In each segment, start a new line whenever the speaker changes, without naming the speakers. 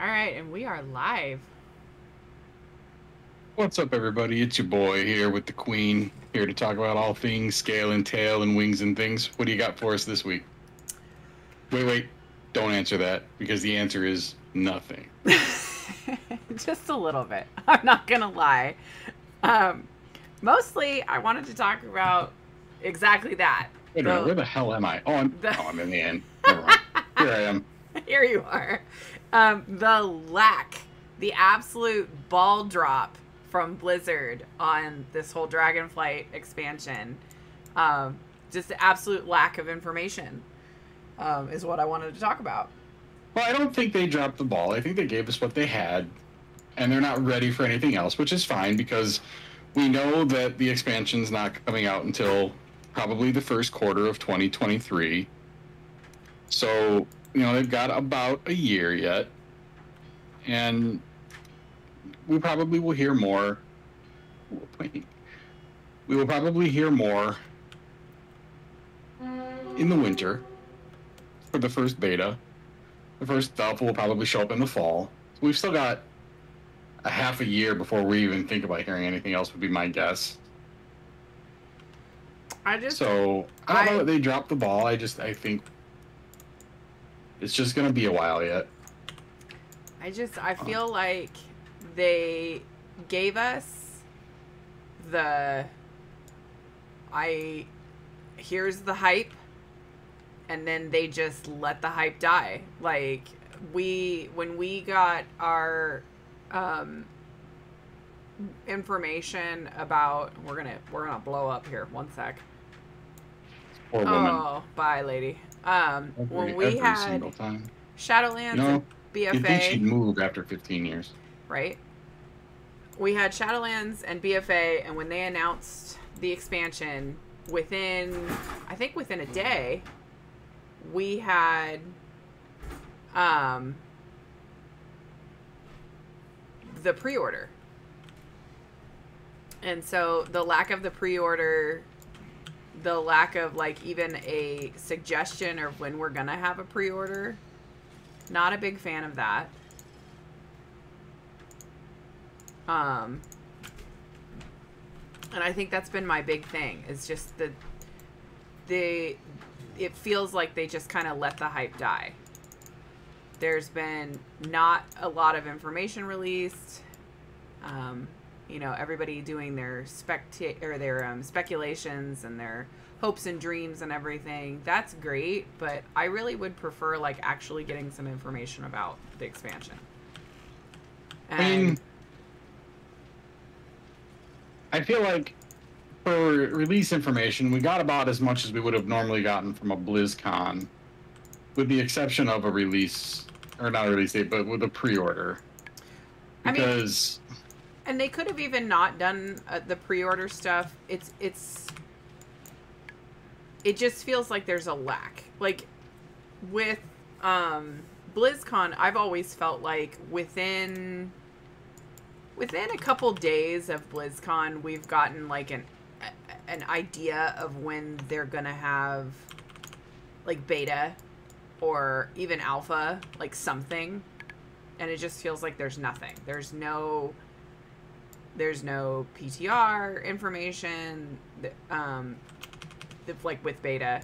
All right, and we are live.
What's up, everybody? It's your boy here with the Queen, here to talk about all things scale and tail and wings and things. What do you got for us this week? Wait, don't answer that because the answer is nothing.
Just a little bit. I'm not going to lie. Mostly, I wanted to talk about exactly that.
Wait a minute, where the hell am I? I'm in the end. Never mind. Here I am.
Here you are. The absolute ball drop from Blizzard on this whole Dragonflight expansion. Just the absolute lack of information is what I wanted to talk about.
Well, I don't think they dropped the ball. I think they gave us what they had, and they're not ready for anything else, which is fine because we know that the expansion's not coming out until probably the first quarter of 2023. So, they've got about a year yet, and we probably will hear more. We will probably hear more in the winter for the first beta. The first stuff will probably show up in the fall. So we've still got a half a year before we even think about hearing anything else, would be my guess. I don't know that they dropped the ball. I think it's just going to be a while yet.
I feel like they gave us here's the hype, and then they just let the hype die. Like, when we got our information about, we're gonna blow up here. One sec.
Poor woman.
Oh, bye, lady. When we had Shadowlands and BFA,
you'd think she'd move after 15 years,
right? We had Shadowlands and BFA, and when they announced the expansion, within a day, we had the pre-order. And so the lack of the pre-order, the lack of like even a suggestion of when we're gonna have a pre-order, not a big fan of that. And I think that's been my big thing, is just it feels like they just kind of let the hype die. There's been not a lot of information released. Everybody doing their speculations and their hopes and dreams and everything. That's great, but I really would prefer like actually getting some information about the expansion. And
I feel like for release information, we got about as much as we would have normally gotten from a BlizzCon, with the exception of a release, or not a release date, but with a pre-order. Because...
and they could have even not done the pre-order stuff. It just feels like there's a lack. Like, with BlizzCon, I've always felt like within a couple days of BlizzCon, we've gotten like an idea of when they're gonna have like beta or even alpha, like something, and it just feels like there's nothing. There's no PTR information, like with beta,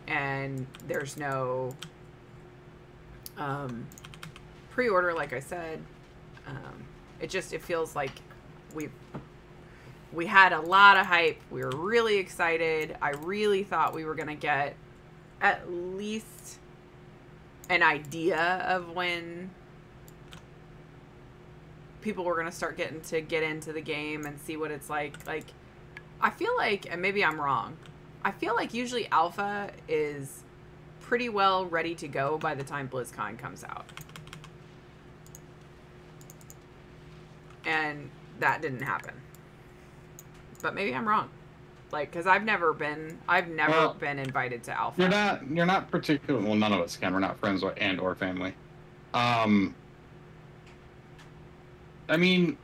and there's no pre-order, like I said. It feels like we had a lot of hype. We were really excited. I really thought we were going to get at least an idea of when people were going to start getting to get into the game and see what it's like. Like, I feel like, and maybe I'm wrong, I feel like usually alpha is pretty well ready to go by the time BlizzCon comes out. And that didn't happen. But maybe I'm wrong. Like, because I've never been invited to alpha.
You're not particularly, well, none of us can. We're not friends or family. I mean,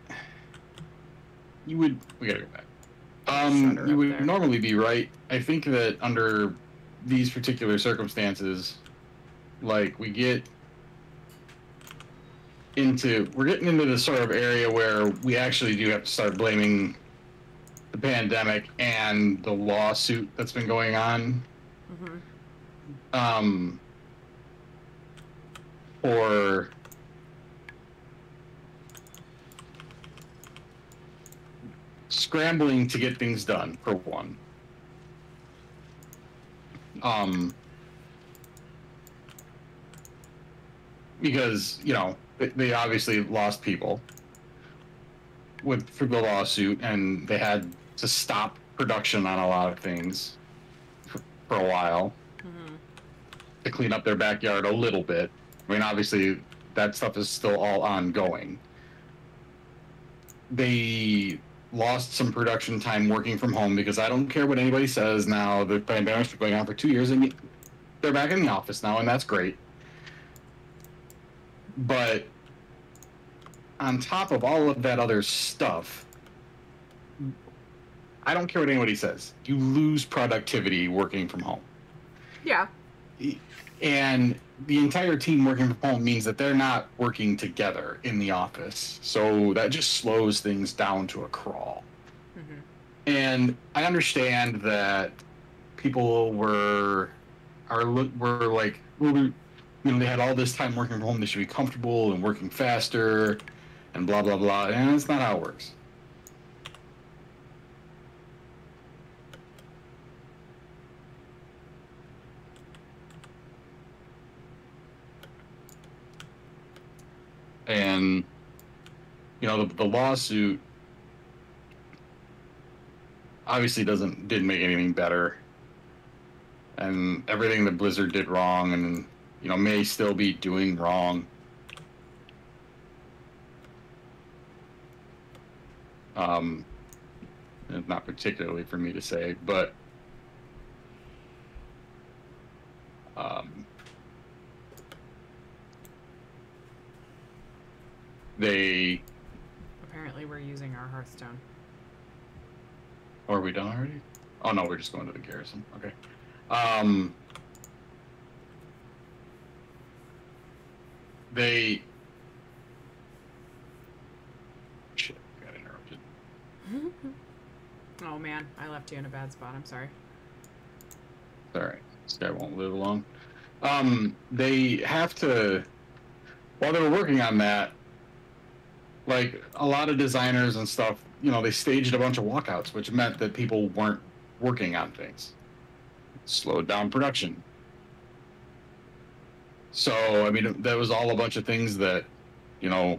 we gotta go back. You would normally be right. I think that under these particular circumstances, like, we get we're getting into the sort of area where we actually do have to start blaming the pandemic and the lawsuit that's been going on.
Mm-hmm.
For scrambling to get things done, for one. Because, you know, they obviously lost people for the lawsuit, and they had to stop production on a lot of things for a while to clean up their backyard a little bit. I mean, obviously, that stuff is still all ongoing. They lost some production time working from home because I don't care what anybody says now. The pandemic's been going on for 2 years, and they're back in the office now, and that's great. But on top of all of that other stuff, I don't care what anybody says. You lose productivity working from home.
Yeah.
And the entire team working from home means that they're not working together in the office. So that just slows things down to a crawl. Mm-hmm. And I understand that people were like, well, you know, they had all this time working from home. They should be comfortable and working faster and blah, blah, blah. And that's not how it works. And, you know, the lawsuit obviously didn't make anything better. And everything that Blizzard did wrong and, you know, may still be doing wrong. Not particularly for me to say, but they...
Apparently we're using our Hearthstone.
Oh, are we done already? Oh, no, we're just going to the garrison. Okay. They... Shit, got interrupted.
Oh, man. I left you in a bad spot. I'm sorry.
It's all right. This guy won't live long. They have to... While they were working on that, like, a lot of designers and stuff, you know, they staged a bunch of walkouts, which meant that people weren't working on things. It slowed down production. So, I mean, that was all a bunch of things that, you know,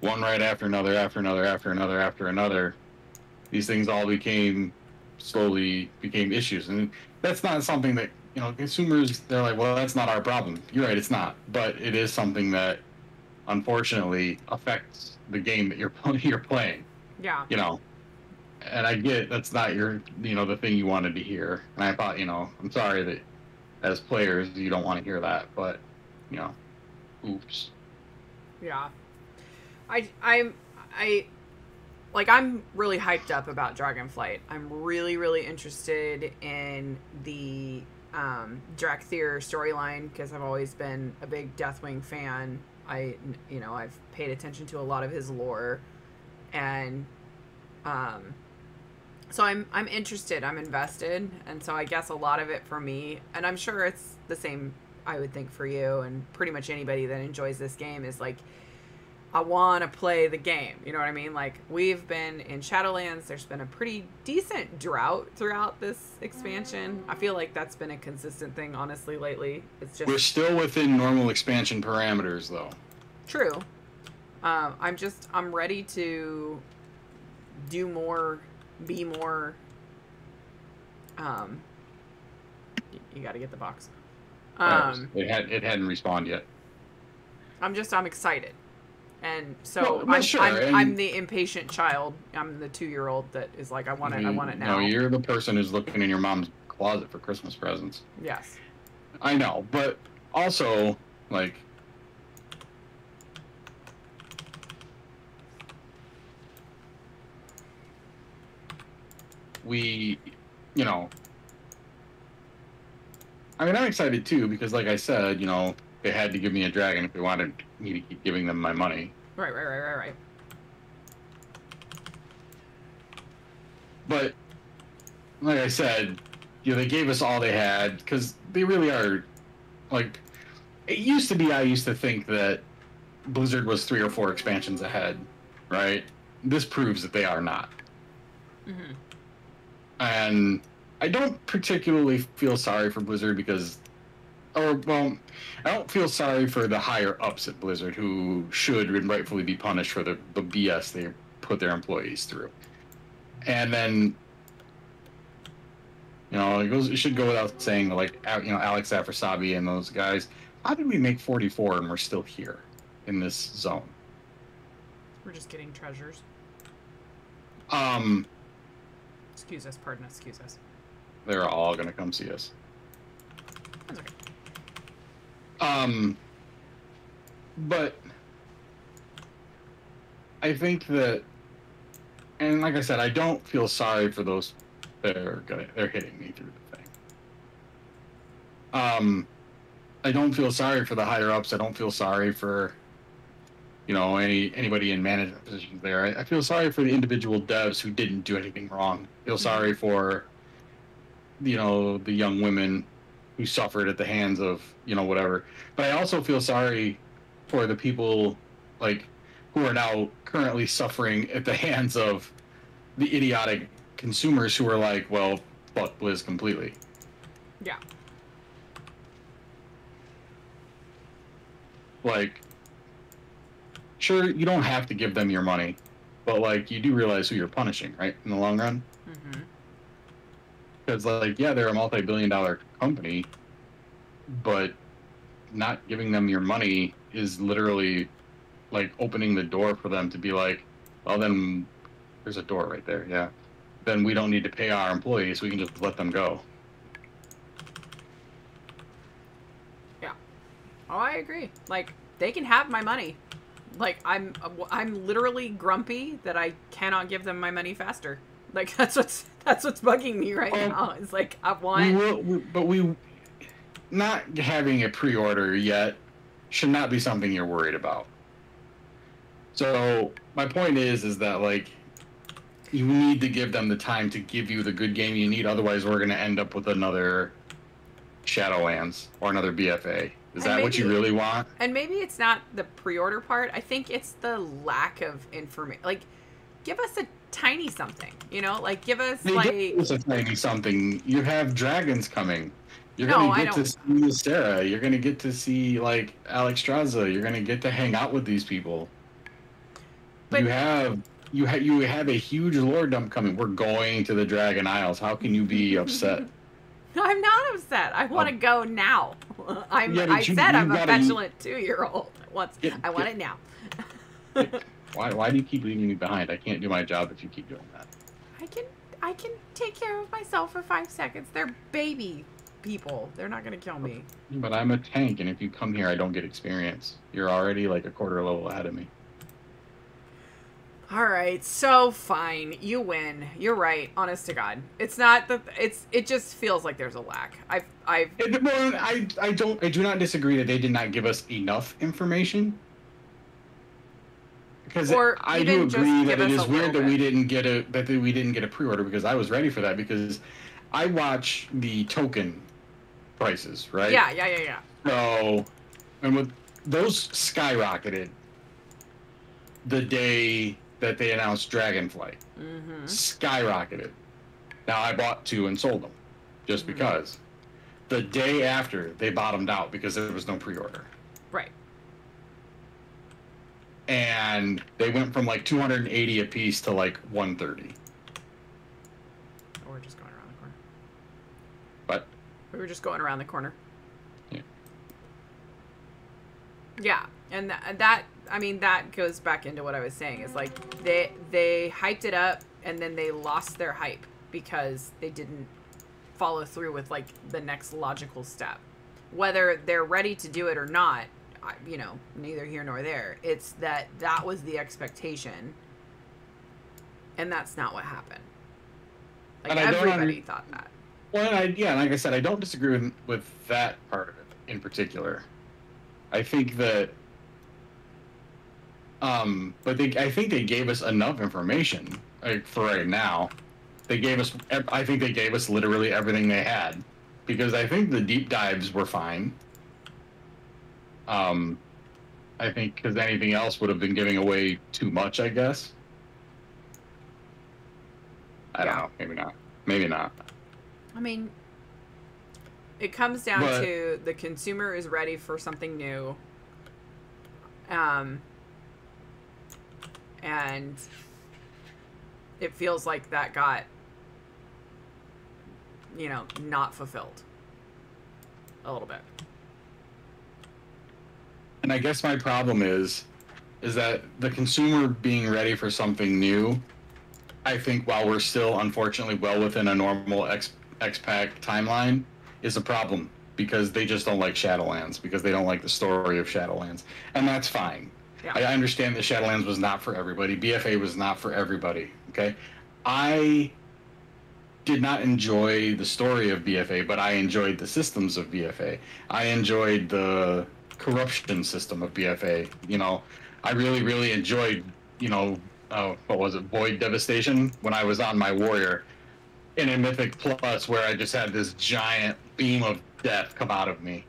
one right after another, after another, after another, after another. These things all slowly became issues. And that's not something that, you know, consumers, they're like, well, that's not our problem. You're right, it's not. But it is something that, unfortunately, affects the game that you're playing.
Yeah.
You know, and I get that's not the thing you wanted to hear. And I thought, you know, I'm sorry that as players you don't want to hear that, but, you know, oops.
Yeah. I'm really hyped up about Dragonflight. I'm really, really interested in the Drakthir storyline because I've always been a big Deathwing fan. I've paid attention to a lot of his lore, and so I'm interested, I'm invested, and so I guess a lot of it for me, and I'm sure it's the same, I would think, for you and pretty much anybody that enjoys this game, is like, I want to play the game. You know what I mean? Like, we've been in Shadowlands. There's been a pretty decent drought throughout this expansion. I feel like that's been a consistent thing, honestly, lately. It's just...
We're still within normal expansion parameters, though.
True. I'm ready to do more, be more. You got to get the box.
It hadn't respawned yet.
I'm excited. And so I'm the impatient child. I'm the 2-year-old that is like, I want it now.
No, you're the person who's looking in your mom's closet for Christmas presents.
Yes.
I know, but also, like, you know, I mean, I'm excited too because, like I said, you know, they had to give me a dragon if they wanted me to keep giving them my money.
Right.
But like I said, they gave us all they had because they really are. Like, it used to be, I used to think that Blizzard was 3 or 4 expansions ahead, right? This proves that they are not.
Mm-hmm.
And I don't particularly feel sorry for Blizzard because, I don't feel sorry for the higher ups at Blizzard who should and rightfully be punished for the BS they put their employees through. And then, it should go without saying, like, Alex Afrasabi and those guys, how did we make 44 and we're still here in this zone?
We're just getting treasures. Excuse us, pardon us, excuse us.
They're all gonna come see us.
That's okay.
But I think that, and like I said, I don't feel sorry for those that they're hitting me through the thing. I don't feel sorry for the higher ups. I don't feel sorry for, anybody in management positions there. I feel sorry for the individual devs who didn't do anything wrong. I feel sorry for, the young women who suffered at the hands of, whatever. But I also feel sorry for the people, like, who are now currently suffering at the hands of the idiotic consumers who are like, well, fuck Blizz completely.
Yeah.
Like, sure, you don't have to give them your money, but, like, you do realize who you're punishing, right, in the long run?
Mm-hmm.
Because, like, yeah, they're a multi-billion-dollar company, but not giving them your money is literally, like, opening the door for them to be like, well, then there's a door right there, yeah. Then we don't need to pay our employees, we can just let them go.
Yeah. Oh, I agree. Like, they can have my money. Like, I'm literally grumpy that I cannot give them my money faster. Like, that's what's bugging me right now. It's like, I want...
But not having a pre-order yet should not be something you're worried about. So my point is that, like, you need to give them the time to give you the good game you need. Otherwise, we're going to end up with another Shadowlands or another BFA. Is that what you really want?
And maybe it's not the pre-order part. I think it's the lack of information. Like, give us a tiny something, Like, give us,
Give us a tiny something. You have dragons coming. You're going to get to see Sarah. You're going to get to see, like, Alex Straza. You're going to get to hang out with these people. But you have a huge lore dump coming. We're going to the Dragon Isles. How can you be upset?
No, I'm not upset. I want to go now. I'm a petulant 2-year-old. I want it now.
Why do you keep leaving me behind? I can't do my job if you keep doing that.
I can take care of myself for 5 seconds. They're baby people. They're not going to kill me.
But I'm a tank, and if you come here, I don't get experience. You're already like a quarter level ahead of me.
All right, so fine, you win. You're right, honest to God. It's not it just feels like there's a lack. I
do not disagree that they did not give us enough information. Because I do agree that it is weird that we didn't get a pre-order, because I was ready for that, because I watch the token prices, right?
Yeah.
So, and with those skyrocketed the day that they announced Dragonflight.
Mm-hmm.
Skyrocketed. Now, I bought 2 and sold them, just because. The day after, they bottomed out because there was no pre-order.
Right.
And they went from like 280 a piece to like 130.
Oh, we're just going around the corner.
What?
We were just going around the corner.
Yeah.
Yeah, and that goes back into what I was saying. Is like they hyped it up and then they lost their hype because they didn't follow through with like the next logical step. Whether they're ready to do it or not, neither here nor there. It's that was the expectation, and that's not what happened. Like, everybody thought that.
Well, like I said, I don't disagree with that part of it in particular. I think that, I think they gave us enough information, like, for right now. I think they gave us literally everything they had, because I think the deep dives were fine. I think because anything else would have been giving away too much, I guess. I don't know. Maybe not. Maybe not.
I mean, it comes down to the consumer is ready for something new. And it feels like that got, not fulfilled a little bit.
And I guess my problem is that the consumer being ready for something new, I think, while we're still unfortunately well within a normal XPAC timeline, is a problem, because they just don't like Shadowlands, because they don't like the story of Shadowlands. And that's fine. Yeah. I understand that Shadowlands was not for everybody. BFA was not for everybody, okay? I did not enjoy the story of BFA, but I enjoyed the systems of BFA. I enjoyed the corruption system of BFA. I really, really enjoyed, what was it, Void Devastation, when I was on my warrior in a Mythic Plus, where I just had this giant beam of death come out of me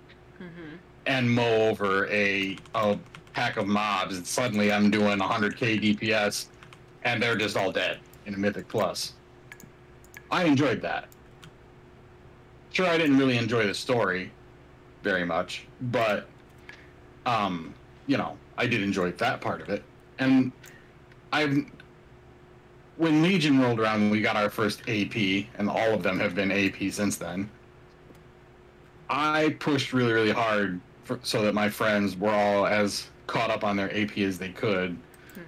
and mow over a pack of mobs, and suddenly I'm doing 100k DPS, and they're just all dead in a Mythic Plus. I enjoyed that. Sure, I didn't really enjoy the story very much, but I did enjoy that part of it. And when Legion rolled around, we got our first AP, and all of them have been AP since then. I pushed really, really hard so that my friends were all as caught up on their AP as they could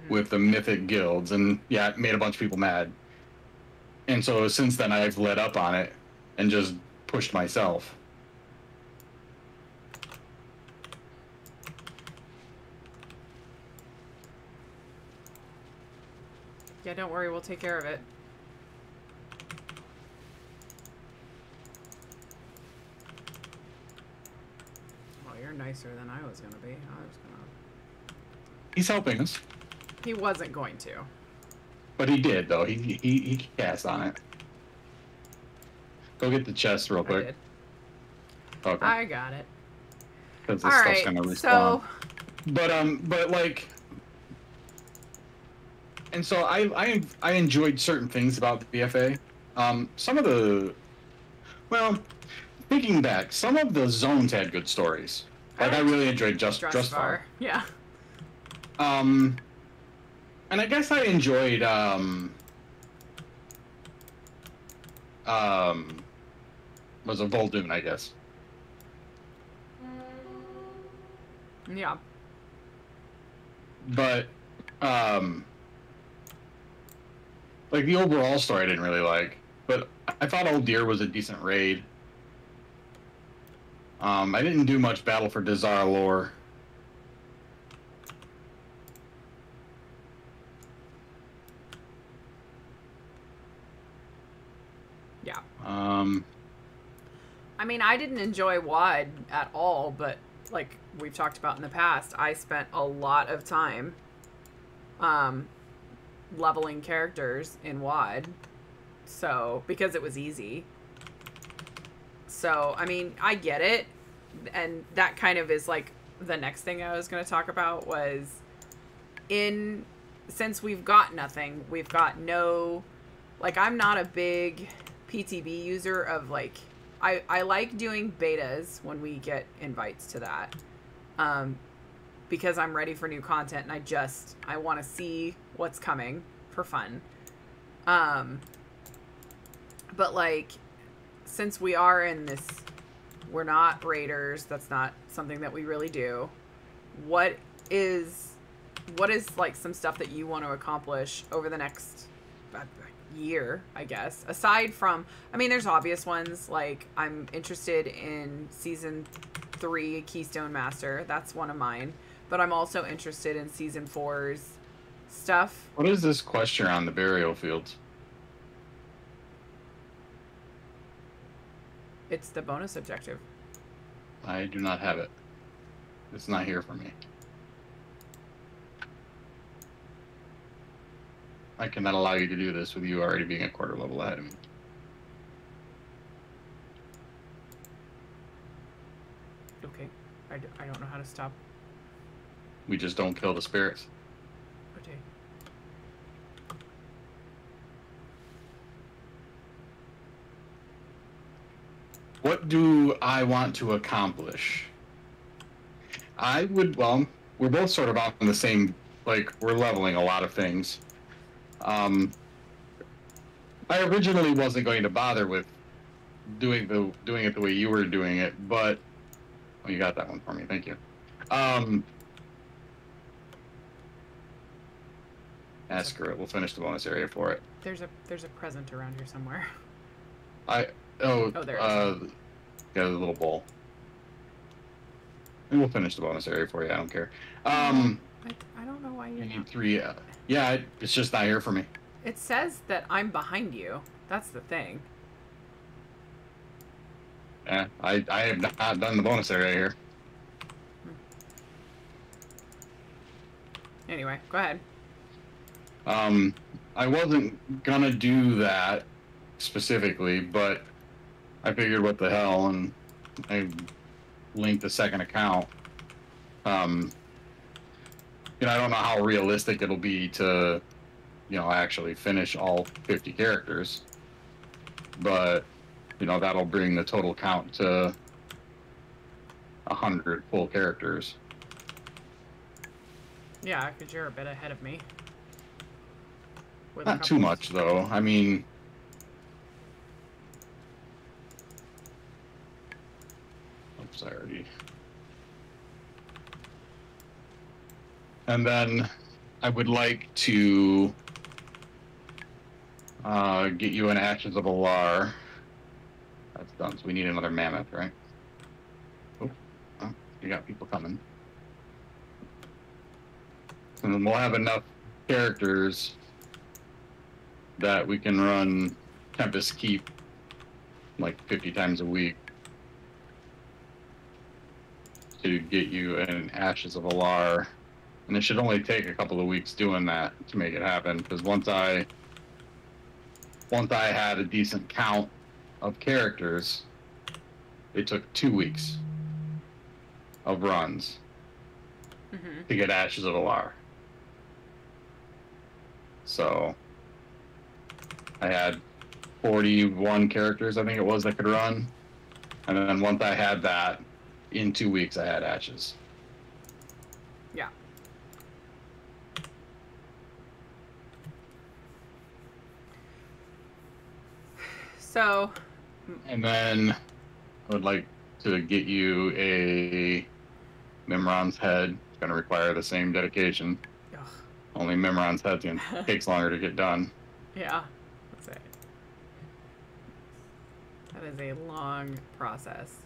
with the Mythic guilds, and yeah, it made a bunch of people mad. And so since then, I've let up on it and just pushed myself.
Yeah, don't worry, we'll take care of it. Well, you're nicer than I was gonna be.
He's helping us.
He wasn't going to.
But he did, though. He cast on it. Go get the chest real quick.
I did.
Okay.
I got it.
Because this stuff's gonna respawn.
So...
But like... And so I enjoyed certain things about the BFA. Some of the... Well, thinking back, some of the zones had good stories. Like, I really enjoyed Drustvar.
Yeah.
And I guess I enjoyed, was a Vol'dun, I guess.
Yeah.
But, like, the overall story I didn't really like. But I thought Old Deer was a decent raid. I didn't do much Battle for Dazar lore.
Yeah.
I
mean, I didn't enjoy WoD at all, but like we've talked about in the past, I spent a lot of time leveling characters in WoD. So, because it was easy. So, I mean, I get it. And that kind of is like the next thing I was going to talk about was since we've got nothing, we've got no, like, I'm not a big PTB user of like, I like doing betas when we get invites to that. Because I'm ready for new content and I want to see what's coming for fun. But like, since we are in this, we're not raiders, that's not something that we really do. What is like some stuff that you want to accomplish over the next year, I guess? Aside from, I mean, there's obvious ones, like I'm interested in Season 3 Keystone Master. That's one of mine. But I'm also interested in Season 4's stuff.
What is this question on the burial fields?
It's the bonus objective.
I do not have it. It's not here for me. I cannot allow you to do this with you already being a quarter level ahead of me.
Okay. I don't know how to stop.
We just don't kill the spirits.
Okay.
What do I want to accomplish? I would, well, we're both sort of on the same, like, we're leveling a lot of things. I originally wasn't going to bother with doing it the way you were doing it, but oh, you got that one for me, thank you. Screw it, we'll finish the bonus area for it.
There's a present around here somewhere.
There it is. Yeah, the little bowl. And we'll finish the bonus area for you. I don't care.
I don't know why you
need 3. Yeah, it's just not here for me.
It says that I'm behind you. That's the thing.
Yeah, I have not done the bonus area here.
Anyway, go ahead.
I wasn't gonna do that specifically, but I figured what the hell, and I linked the second account. I don't know how realistic it'll be to, actually finish all 50 characters, but, that'll bring the total count to 100 full characters.
Yeah, because you're a bit ahead of me.
Not too much, though. I mean... Oops, I already... And then I would like to get you an Ashes of Alar. That's done, so we need another mammoth, right? Oh, you got people coming. And then we'll have enough characters that we can run Tempest Keep like 50 times a week to get you an Ashes of Alar. And it should only take a couple of weeks doing that to make it happen, because once I had a decent count of characters, it took 2 weeks of runs to get Ashes of Alar. So I had 41 characters, I think it was, that could run. And then once I had that, in 2 weeks I had Ashes.
Yeah. So...
And then I would like to get you a Mimron's head. It's going to require the same dedication.
Ugh.
Only Mimron's head takes longer to get done.
Yeah. That's it. That is a long process.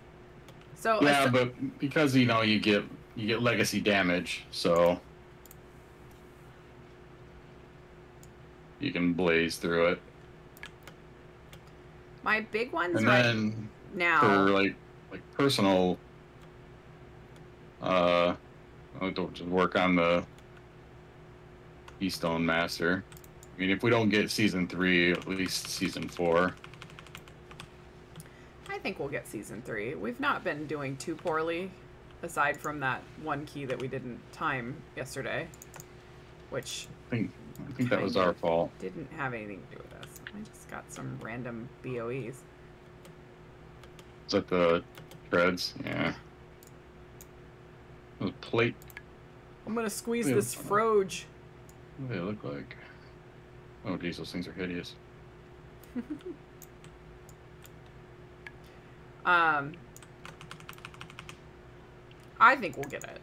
So
yeah, but because you get legacy damage, so you can blaze through it.
My big ones
and
right
then
now
for like personal, I'll just work on the Keystone Master. I mean, if we don't get season 3, at least season 4.
I think we'll get season 3. We've not been doing too poorly, aside from that one key that we didn't time yesterday, which
I think that was our fault.
Didn't have anything to do with us. I just got some random BOEs.
Is that the treads? Yeah. The plate.
I'm gonna squeeze this froge.
What do they look like? Oh geez, those things are hideous.
I think we'll get it.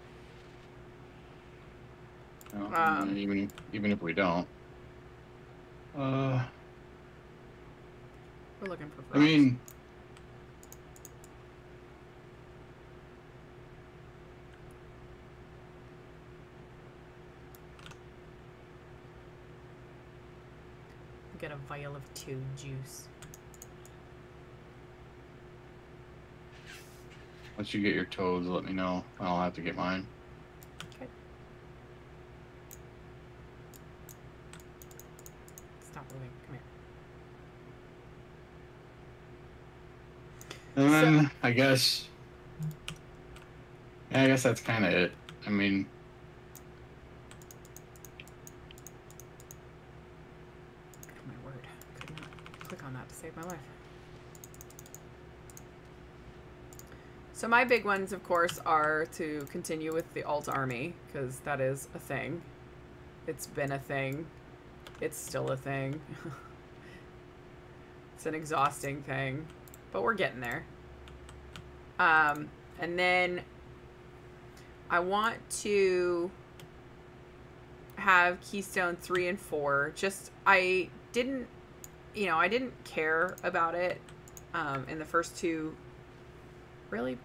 Even if we don't.
We're looking for frogs.
I mean,
get a vial of toad juice.
Once you get your toads, let me know. I'll have to get mine.
Okay. Stop moving. Come here.
And then I guess that's kind of it. I mean,
oh my word. Could not click on that to save my life. So my big ones, of course, are to continue with the alt army, because that is a thing. It's been a thing. It's still a thing. It's an exhausting thing, but we're getting there. And then I want to have Keystone 3 and 4. Just, I didn't care about it in the first two. Really?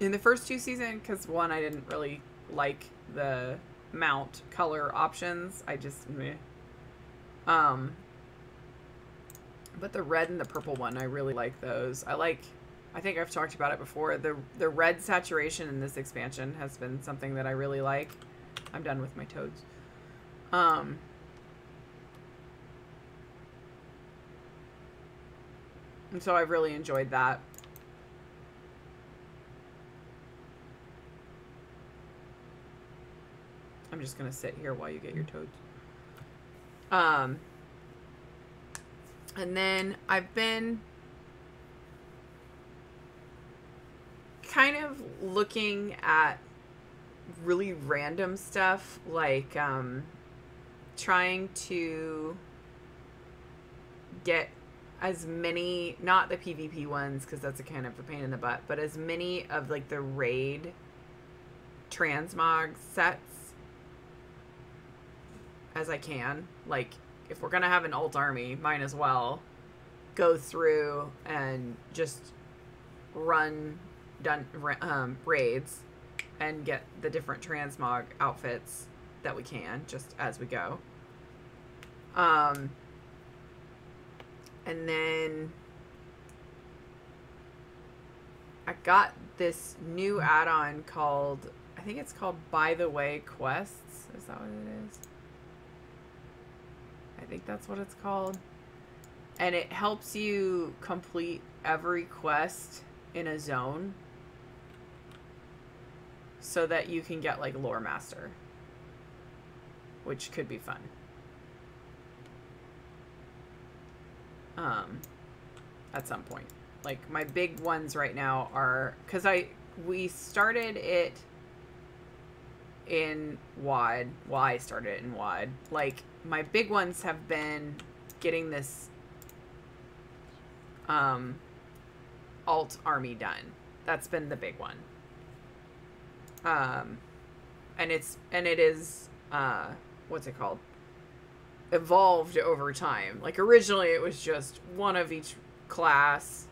In the first two seasons, because one, I didn't really like the mount color options. I just meh. But the red and the purple one, I really like those. I think I've talked about it before. The red saturation in this expansion has been something that I really like. I'm done with my toads. And so I've really enjoyed that. I'm just going to sit here while you get your toads. And then I've been kind of looking at really random stuff, like trying to get as many, not the PvP ones, because that's a kind of a pain in the butt, but as many of like the raid transmog sets as I can. Like, if we're gonna have an alt army, might as well go through and just run raids and get the different transmog outfits that we can, just as we go. And then I got this new add-on called, I think it's called By the Way Quests. Is that what it is? I think that's what it's called. And it helps you complete every quest in a zone so that you can get like Lore Master, which could be fun. At some point. Like, my big ones right now are, because we started it in WOD. Well, I started it in WOD. Like, my big ones have been getting this alt army done. That's been the big one. And it is what's it called? Evolved over time. Like, originally it was just one of each class.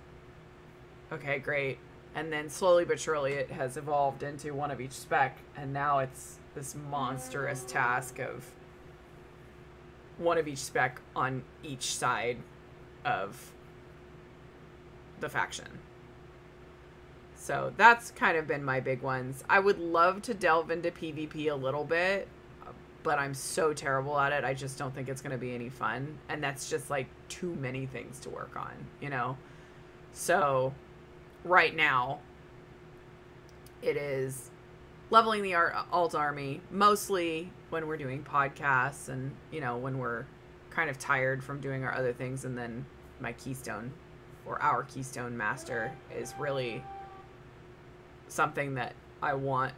Okay, great. And then slowly but surely it has evolved into one of each spec, and now it's this monstrous task of one of each spec on each side of the faction. So that's kind of been my big ones. I would love to delve into PvP a little bit, but I'm so terrible at it. I just don't think it's going to be any fun. And that's just like too many things to work on, you know? So right now it is leveling the alt army, mostly when we're doing podcasts and, you know, when we're kind of tired from doing our other things. And then my keystone, or our keystone master, is really something that I want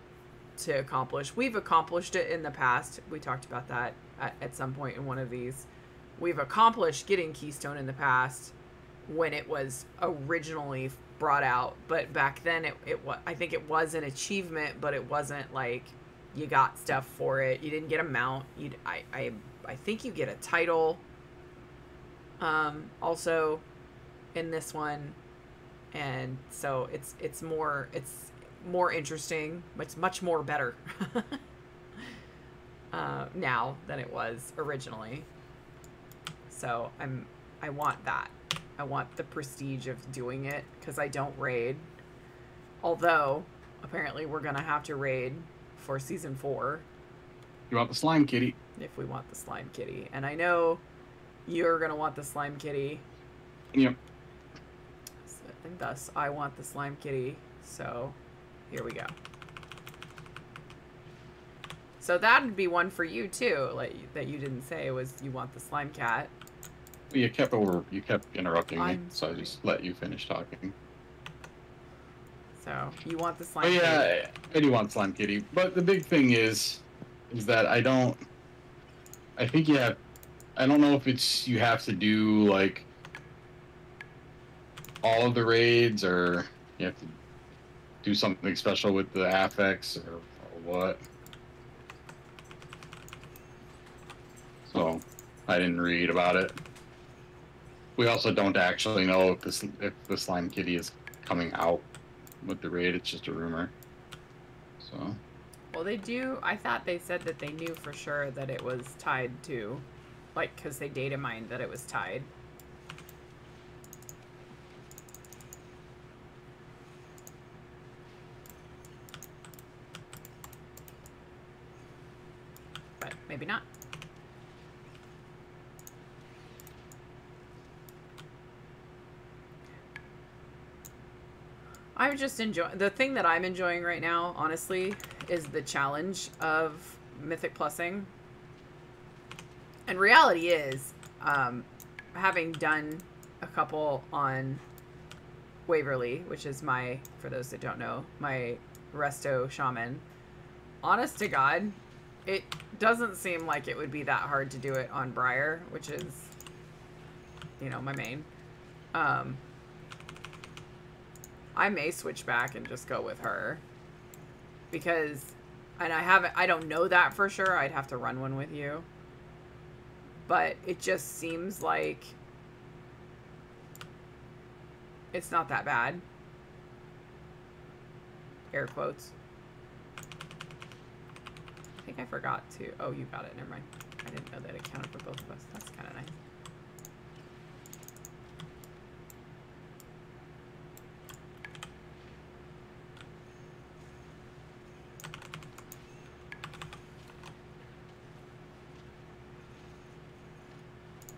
to accomplish. We've accomplished it in the past. We talked about that at some point in one of these. We've accomplished getting keystone in the past when it was originally brought out, but back then it was, I think it was an achievement, but it wasn't like you got stuff for it. You didn't get a mount. I think you get a title also in this one, and so it's more interesting. It's much more better now than it was originally. So I want that. I want the prestige of doing it because I don't raid. Although, apparently we're going to have to raid for Season 4.
You want the slime kitty?
If we want the slime kitty. And I know you're going to want the slime kitty.
Yep.
And thus, I want the slime kitty. So, here we go. So that would be one for you too, like that you didn't say was you want the slime cat.
You kept interrupting me, so I just let you finish talking.
So you want the slime
kitty?
Yeah,
I do want slime kitty, but the big thing is that I don't know if it's you have to do like all of the raids or you have to do something special with the affects or what. So I didn't read about it. We also don't actually know if the slime kitty is coming out with the raid. It's just a rumor. So.
Well, they do. I thought they said that they knew for sure that it was tied to, like, because they data mined that it was tied. But maybe not. I'm just enjoying the thing that I'm enjoying right now, honestly, is the challenge of Mythic Plussing. And reality is, having done a couple on Waverly, which is my, for those that don't know, my Resto Shaman, honest to God, it doesn't seem like it would be that hard to do it on Briar, which is, you know, my main. I may switch back and just go with her because, and I don't know that for sure. I'd have to run one with you, but it just seems like it's not that bad. Air quotes. I think I forgot to, oh, you got it. Never mind. I didn't know that it counted for both of us. That's kind of nice.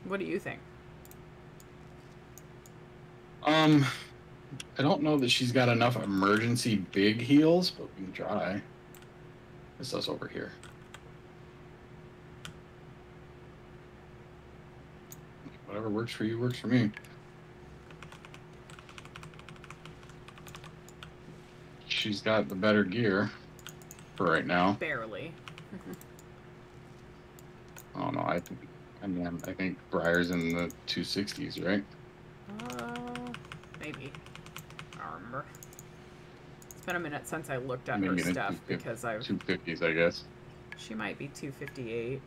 What do you think?
I don't know that she's got enough emergency big heals, but we can try. This us over here. Whatever works for you works for me. She's got the better gear for right now.
Barely.
Oh no, I think Briar's in the 260s, right?
Maybe. I don't remember. It's been a minute since I looked at her stuff because I've
250s, I guess.
She might be 258.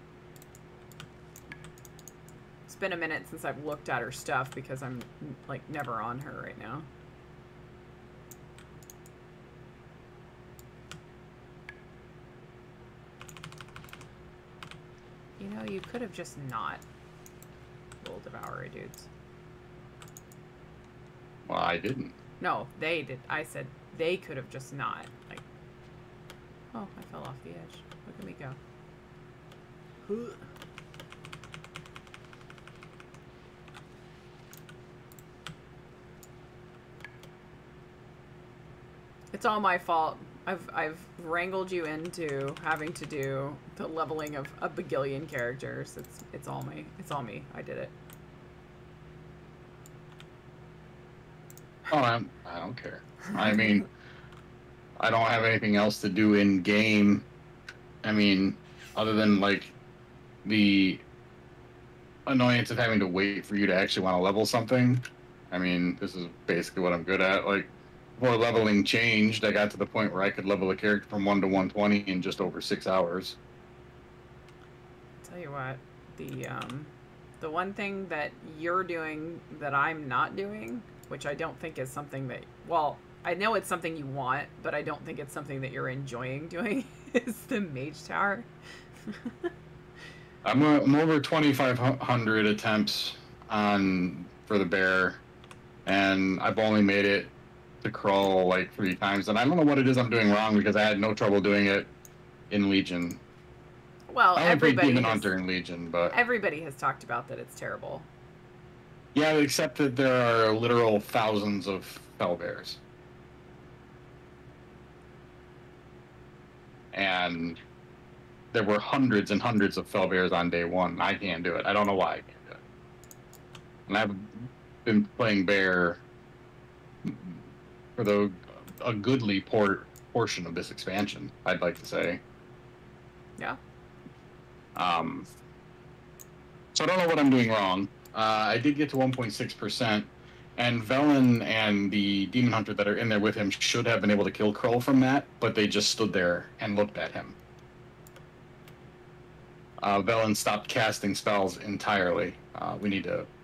It's been a minute since I've looked at her stuff because I'm like never on her right now. You know, you could have just not rolled Devourer dudes.
Well, I didn't.
No, they did. I said they could have just not. Like, oh, I fell off the edge. Look at me go. It's all my fault. I've wrangled you into having to do the leveling of a bagillion characters. It's all me. It's all me. I did it.
Oh, I don't care. I mean, I don't have anything else to do in game. I mean, other than like the annoyance of having to wait for you to actually want to level something. I mean, this is basically what I'm good at. Like, before leveling changed, I got to the point where I could level a character from 1 to 120 in just over 6 hours.
Tell you what, the one thing that you're doing that I'm not doing, which I don't think is something that, well, I know it's something you want, but I don't think it's something that you're enjoying doing, is the Mage Tower.
I'm over 2,500 attempts for the bear and I've only made it to crawl like 3 times, and I don't know what it is I'm doing wrong because I had no trouble doing it in Legion.
Well,
I only played Demon
has,
Hunter in Legion, but
everybody has talked about that it's terrible.
yeah, except that there are literal thousands of fell bears. And there were hundreds and hundreds of fell bears on day 1. I can't do it. I don't know why I can't do it. And I've been playing bear for a goodly portion of this expansion, I'd like to say.
Yeah.
So I don't know what I'm doing wrong. I did get to 1.6%, and Velen and the Demon Hunter that are in there with him should have been able to kill Krull from that, but they just stood there and looked at him. Velen stopped casting spells entirely.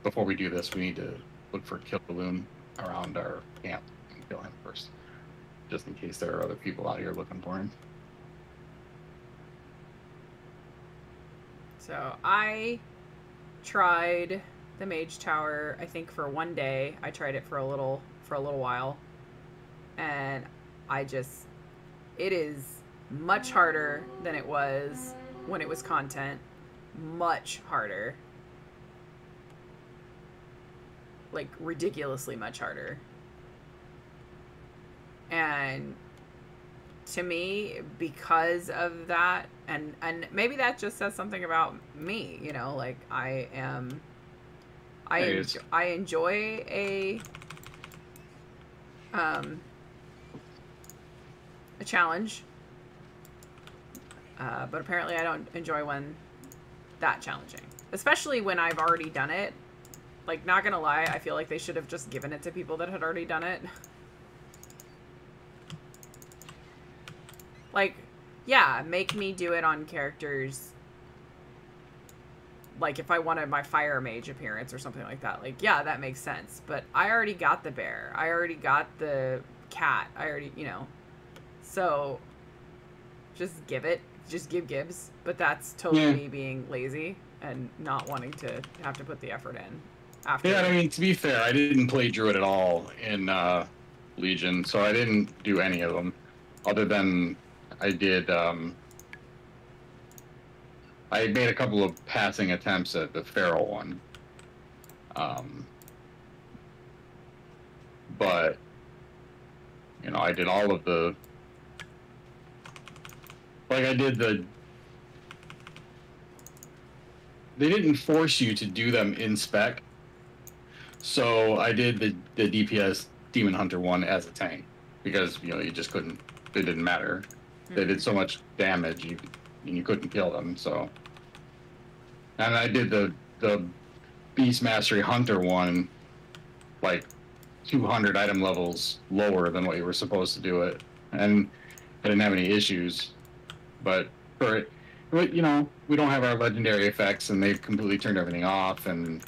Before we do this, we need to look for Killoon around our camp and kill him first, just in case there are other people out here looking for him.
So I tried the Mage Tower, I think for 1 day. I tried it for a little while, and it is much harder than it was when it was content. Much harder. Like ridiculously much harder. And to me, because of that, and maybe that just says something about me, you know, like I enjoy a challenge, but apparently I don't enjoy one that challenging, especially when I've already done it. Like, not gonna lie, I feel like they should have just given it to people that had already done it. Like, yeah, make me do it on characters. Like, if I wanted my fire mage appearance or something like that. Like, yeah, that makes sense. But I already got the bear. I already got the cat. I already, you know. So, just give it. Just give Gibbs. But that's totally me being lazy and not wanting to have to put the effort in.
Yeah, I mean, to be fair, I didn't play Druid at all in Legion, so I didn't do any of them. Other than I did, I made a couple of passing attempts at the Feral one. But, you know, I did all of the... Like, I did the... They didn't force you to do them in spec. So I did the DPS Demon Hunter one as a tank. Because, you know, you just couldn't... It didn't matter. They did so much damage, you couldn't kill them, so... And I did the Beast Mastery Hunter one, like, 200 item levels lower than what you were supposed to do it. And I didn't have any issues. But for it, you know, we don't have our legendary effects, and they've completely turned everything off, and...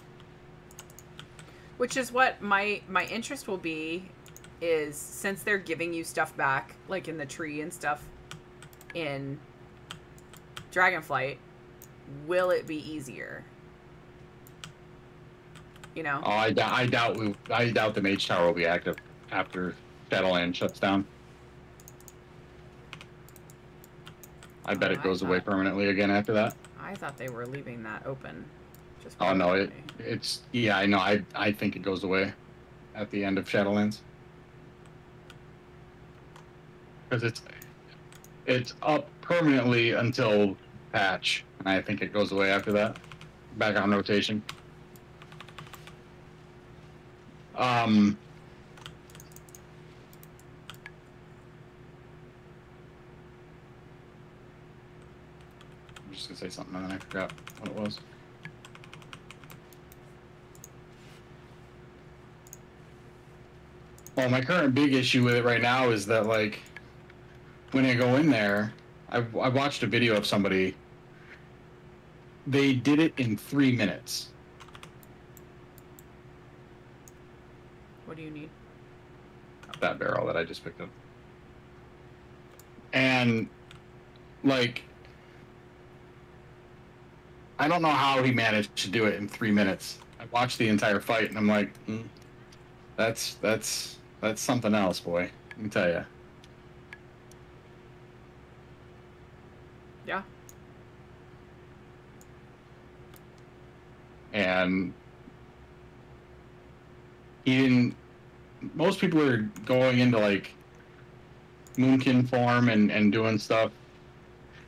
Which is what my interest will be, is since they're giving you stuff back, like in the tree and stuff in Dragonflight, will it be easier? You know?
Oh, I doubt the Mage Tower will be active after Shadowlands shuts down. I bet it goes away permanently again after that.
I thought they were leaving that open. Just
oh no, it's yeah, I know. I think it goes away at the end of Shadowlands because it's up permanently until patch, and I think it goes away after that. Back on rotation. I'm just gonna say something and then I forgot what it was. Well, my current big issue with it right now is that, like, when I go in there, I watched a video of somebody. They did it in 3 minutes.
What do you need?
That barrel that I just picked up. And, like, I don't know how he managed to do it in 3 minutes. I watched the entire fight, and I'm like, That's something else, boy. Let me tell you.
Yeah.
And he didn't. Most people are going into like Moonkin form and doing stuff,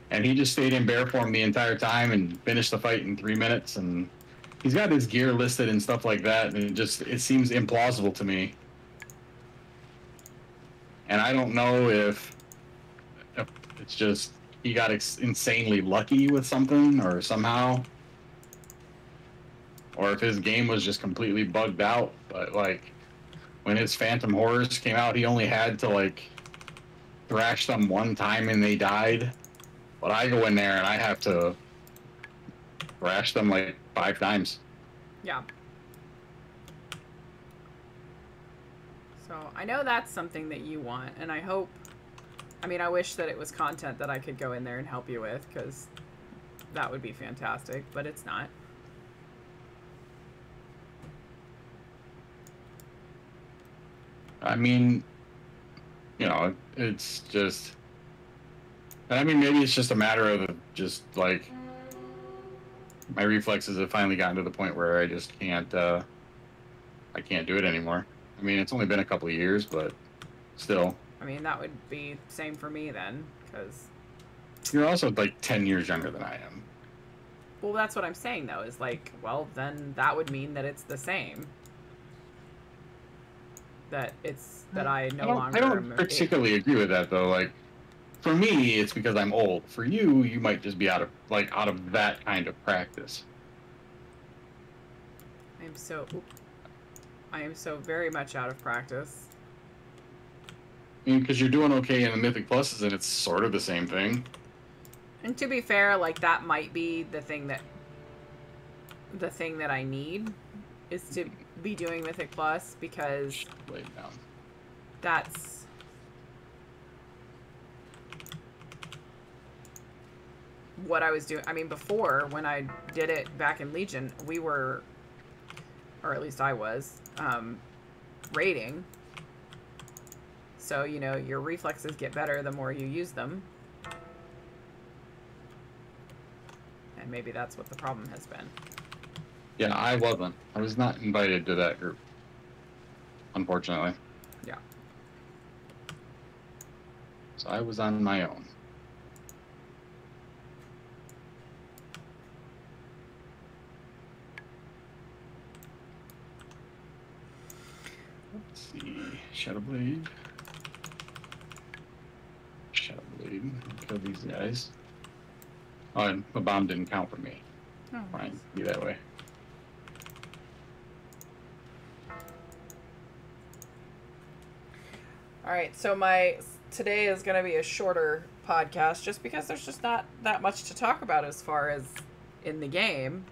and he just stayed in bear form the entire time and finished the fight in 3 minutes. And he's got his gear listed and stuff like that, and it seems implausible to me. And I don't know if it's just he got insanely lucky with something or somehow, or if his game was just completely bugged out. But like when his Phantom Horrors came out, he only had to like thrash them one time and they died. But I go in there and I have to thrash them like 5 times.
Yeah. So I know that's something that you want, and I hope, I mean, I wish that it was content that I could go in there and help you with, because that would be fantastic, but it's not.
I mean, you know, it's just, I mean, maybe it's just a matter of just like my reflexes have finally gotten to the point where I just can't, I can't do it anymore. I mean, it's only been a couple of years, but still.
I mean, that would be same for me then, because...
You're also like 10 years younger than I am.
Well, that's what I'm saying, though, is like, well, then that would mean that it's the same. That it's, that I no longer...
I don't particularly agree with that, though. Like, for me, it's because I'm old. For you, you might just be out of that kind of practice.
I am so very much out of practice.
I mean, because you're doing okay in the Mythic Pluses, and it's sort of the same thing.
And to be fair, like, that might be the thing that I need is to be doing Mythic Plus, because
Lay it down.
that's what I was doing. I mean, before, when I did it back in Legion, we were, or at least I was, raiding. So, you know, your reflexes get better the more you use them. And maybe that's what the problem has been.
Yeah, I wasn't. I was not invited to that group, unfortunately.
Yeah.
So I was on my own. Let's see. Shadowblade. Shadowblade. Kill these guys. Oh, and the bomb didn't count for me.
Oh,
Fine, be that way.
all right, so today is going to be a shorter podcast just because there's just not that much to talk about as far as in the game.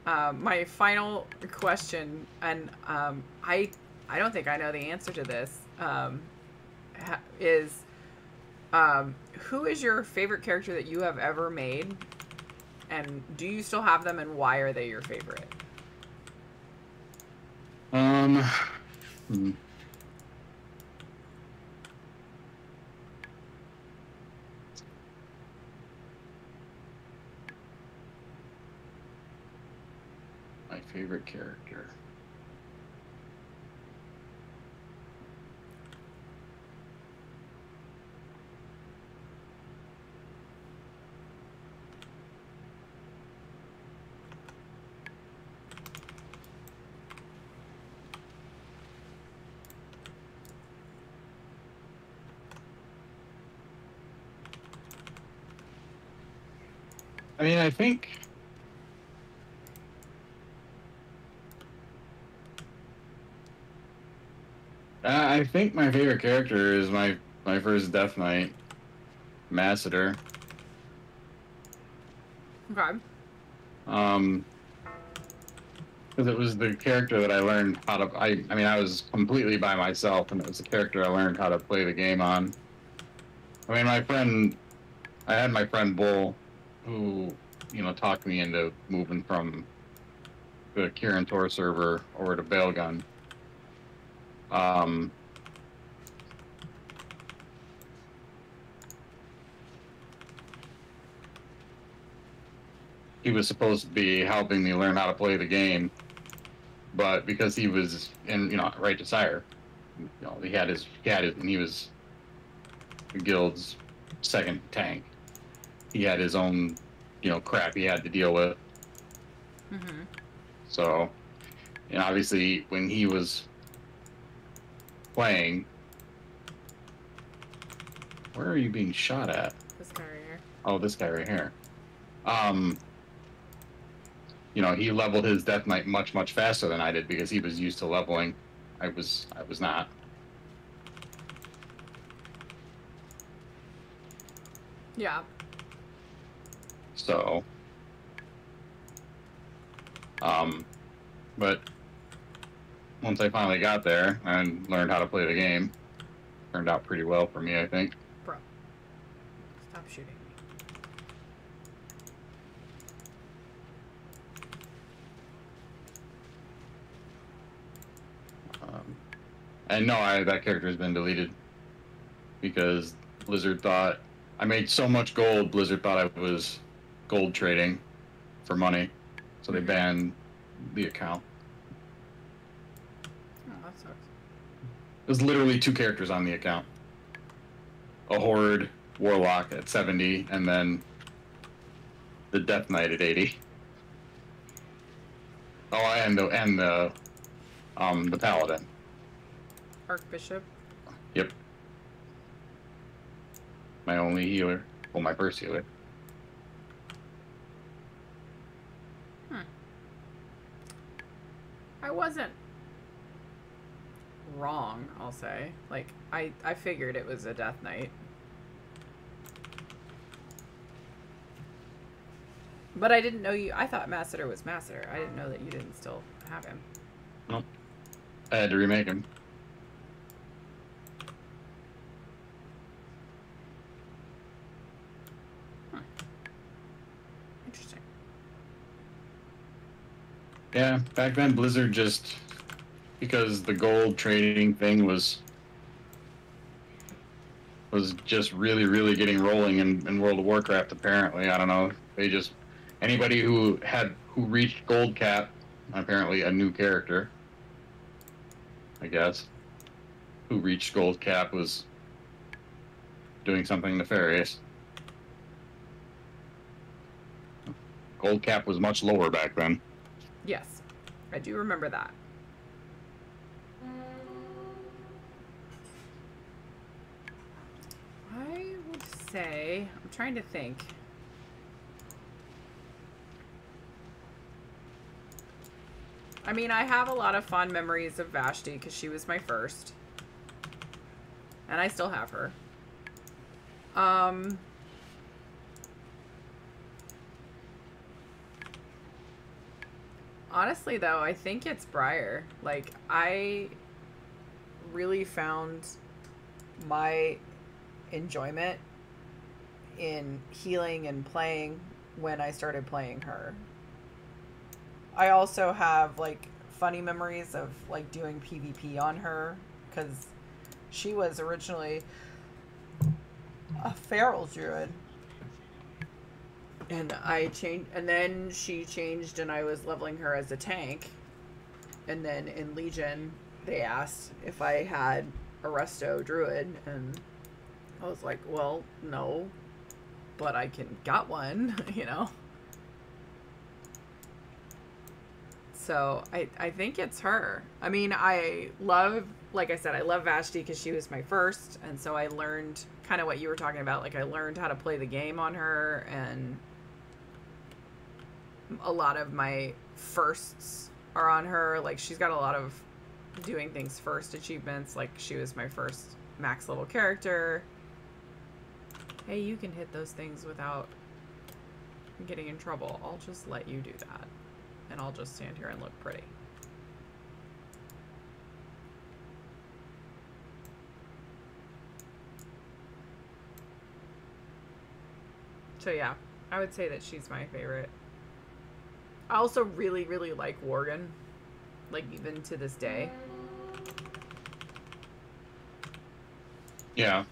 My final question, and I don't think I know the answer to this, is who is your favorite character that you have ever made, and do you still have them, and why are they your favorite?
My favorite character. I mean, I think my favorite character is my first Death Knight, Masseter.
Okay.
Because it was the character that I learned how to. I mean, I was completely by myself, and it was the character I learned how to play the game on. I mean, I had my friend Bull, who, you know, talked me into moving from the Kirin Tor server over to Bailgun. Um, he was supposed to be helping me learn how to play the game, but because he was in, right to sire, and he was the guild's second tank. He had his own, crap he had to deal with.
Mm-hmm.
So, and obviously when he was playing, where are you being shot at?
This guy right here.
Oh, this guy right here. He leveled his Death Knight much, much faster than I did because he was used to leveling. I was not.
Yeah.
So, but once I finally got there and learned how to play the game, turned out pretty well for me, I think.
Bro, stop shooting me.
And no, that character has been deleted because Blizzard thought I made so much gold. Blizzard thought I was gold trading for money, so they banned the account.
Oh, that sucks.
There's literally 2 characters on the account: a Horde Warlock at 70, and then the Death Knight at 80. Oh, and the Paladin.
Archbishop.
Yep. My only healer. Well, my first healer.
I wasn't wrong, I'll say. Like, I figured it was a Death Knight. But I didn't know you... I thought Masseter was Masseter. I didn't know that you didn't still have him.
Nope. I had to remake him.
Interesting.
Yeah, back then Blizzard just... because the gold trading thing was just really, really getting rolling in World of Warcraft, apparently. I don't know. They just... Anybody who reached gold cap, apparently a new character, I guess, who reached gold cap was doing something nefarious. Gold cap was much lower back then.
Yes, I do remember that. I would say, I'm trying to think. I mean, I have a lot of fond memories of Vashti because she was my first. And I still have her. Honestly, though, I think it's Briar. Like, I really found my enjoyment in healing and playing when I started playing her. I also have, like, funny memories of, like, doing PvP on her, because she was originally a feral druid. And I changed, and then she changed and I was leveling her as a tank. And then in Legion, they asked if I had a resto druid, and I was like, well, no, but I got one, you know? So I think it's her. I mean, like I said, I love Vashti because she was my first. And so I learned kind of what you were talking about. Like, I learned how to play the game on her, and a lot of my firsts are on her. Like, she's got a lot of doing things first achievements. Like, she was my first max level character. Hey, you can hit those things without getting in trouble. I'll just let you do that. And I'll just stand here and look pretty. So yeah, I would say that she's my favorite. I also really, really like Worgen. Like, even to this day.
Yeah.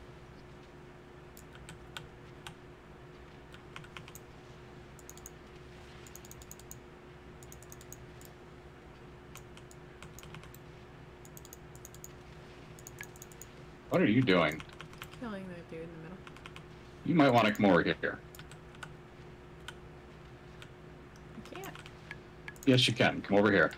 What are you doing?
Killing the dude in the middle.
You might want to come over here.
I can't.
Yes, you can. Come over here.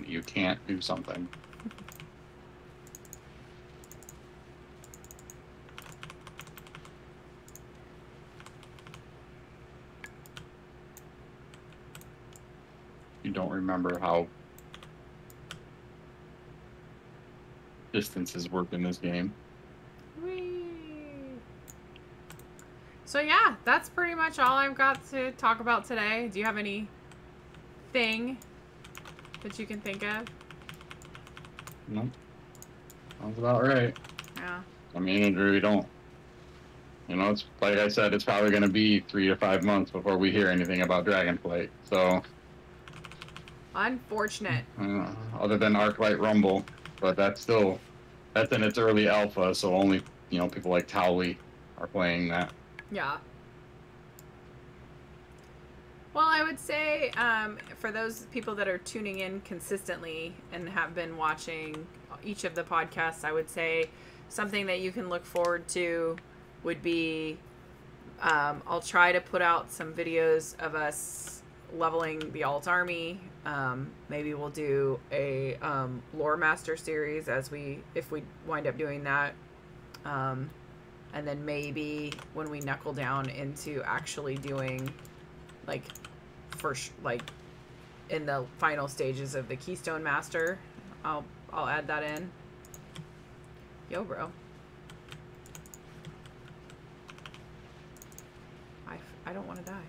You can't do something. You don't remember how distances work in this game.
Whee! So yeah, that's pretty much all I've got to talk about today. Do you have anything that you can think of?
No. Sounds about right.
Yeah.
I mean, we don't. You know, it's like I said, it's probably going to be 3 to 5 months before we hear anything about Dragonflight. So,
Unfortunate.
other than Arclight Rumble, but that's in its early alpha, so only people like Towley are playing that.
Yeah. Well, I would say for those people that are tuning in consistently and have been watching each of the podcasts, I would say something that you can look forward to would be I'll try to put out some videos of us leveling the alt army. Maybe we'll do a lore master series if we wind up doing that. And then maybe when we knuckle down into actually doing in the final stages of the Keystone Master, I'll add that in. Yo, bro. I don't want to die.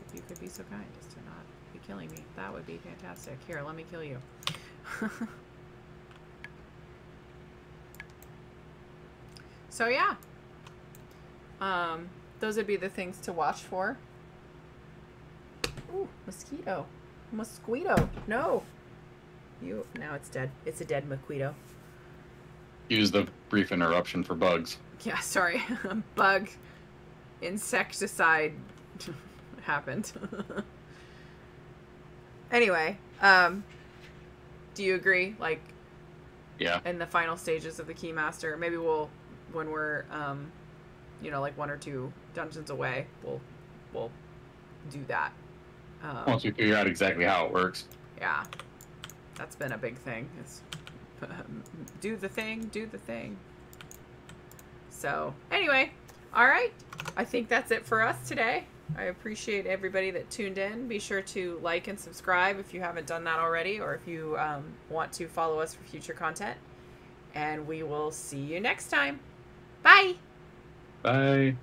If you could be so kind as to not be killing me, that would be fantastic. Here, let me kill you. So yeah. Those would be the things to watch for. Ooh, mosquito. Mosquito. No. Now it's dead. It's a dead mosquito.
Use the brief interruption for bugs.
Yeah, sorry. Bug insecticide happened. Anyway, do you agree?
Yeah.
In the final stages of the Keymaster, maybe when we're, 1 or 2 dungeons away, we'll do that.
Once we figure out exactly how it works.
Yeah, that's been a big thing. It's do the thing. So anyway, all right. I think that's it for us today. I appreciate everybody that tuned in. Be sure to like and subscribe if you haven't done that already, or if you want to follow us for future content. And we will see you next time. Bye.
Bye.